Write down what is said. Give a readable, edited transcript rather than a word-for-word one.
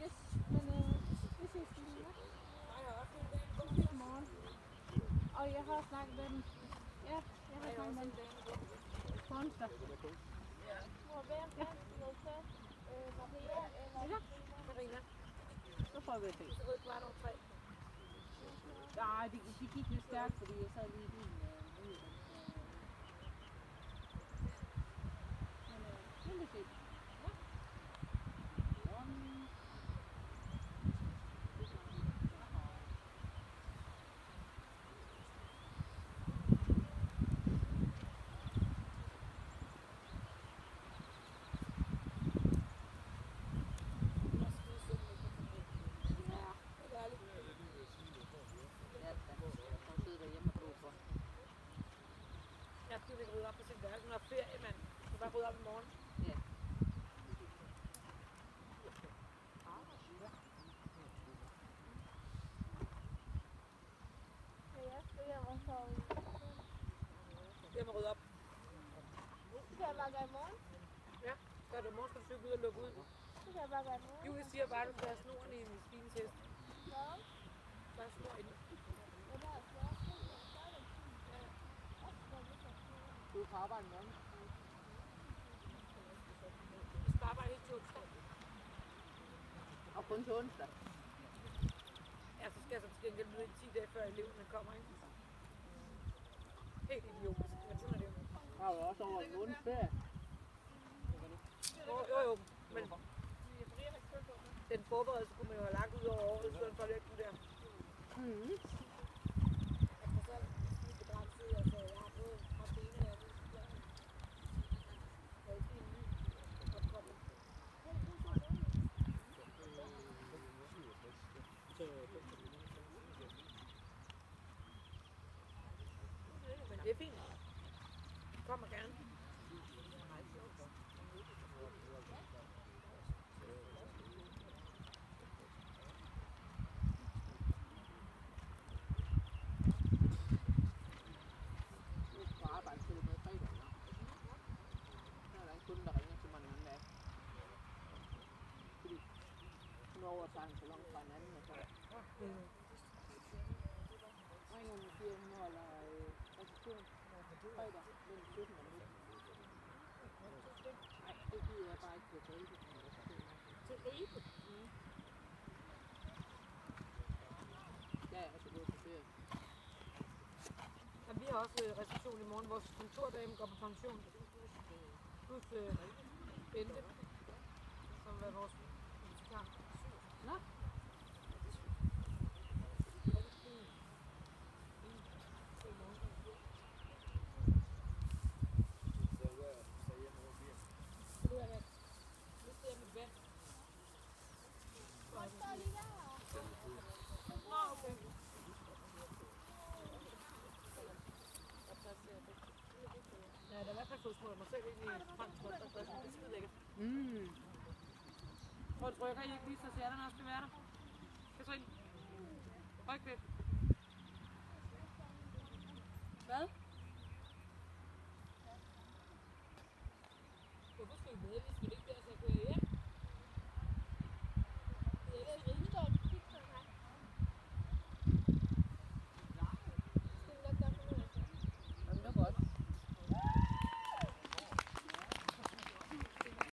Yes, men vi ses lige. I morgen. Og jeg har snakket med dem. Ja, jeg har snakket med dem. På onsdag. Ja. Karina. Så får vi det. Så rødt kvart over 3. Nej, de gik lidt stærkt, fordi jeg sad lige i bilen. Men vi ses. Jeg skulle ikke rydde op på sit værelse. Hun har ferie, mand. Du bare rydde op i morgen. Ja. Jeg må rydde op. Kan jeg bare gøre i morgen? Ja, gør det i morgen, skal du cykle ud og lukke ud. Så kan jeg bare gøre i morgen. Julie siger bare, at du skal have snoren i en svineshest. Hvad? Der er snor i den. Ja, der er flot. Du er på arbejde i morgen. Vi skal arbejde helt til onsdag. Og kun til onsdag. Ja, så skal jeg så til gengæld møde 10 dage før eleverne kommer, ikke? Helt idiotisk, men sådan er det jo. Der er jo også over en måneds ferie. Jo, men den forberedelse kunne man jo have lagt ud over året, i stedet for det der. Mhm. Men det er fint. Kommer gerne. På arbejde til det med fredag. Så er der en kunde, der ringer til mig den anden dag. Fordi hun overtager en salon fra en anden, og så ringer hun og siger, at hun holder reception fredag mellem 17 og 19. Nej, det gider jeg bare ikke på til Ribe. Til Ribe? Ja, jeg er så gået på ferie. Ja, vi har også reception i morgen. Vores kontordame går på pension. Plus Bente, som er vores bibliotekar. Nå. Ja, der er i hvert fald fået smurt mig selv ind i fransk rødstræk. Det er skide lækkert. Hvor trykker I ikke lige, så stjernerne også skal være der? Katrine? Ryk det. Hvad?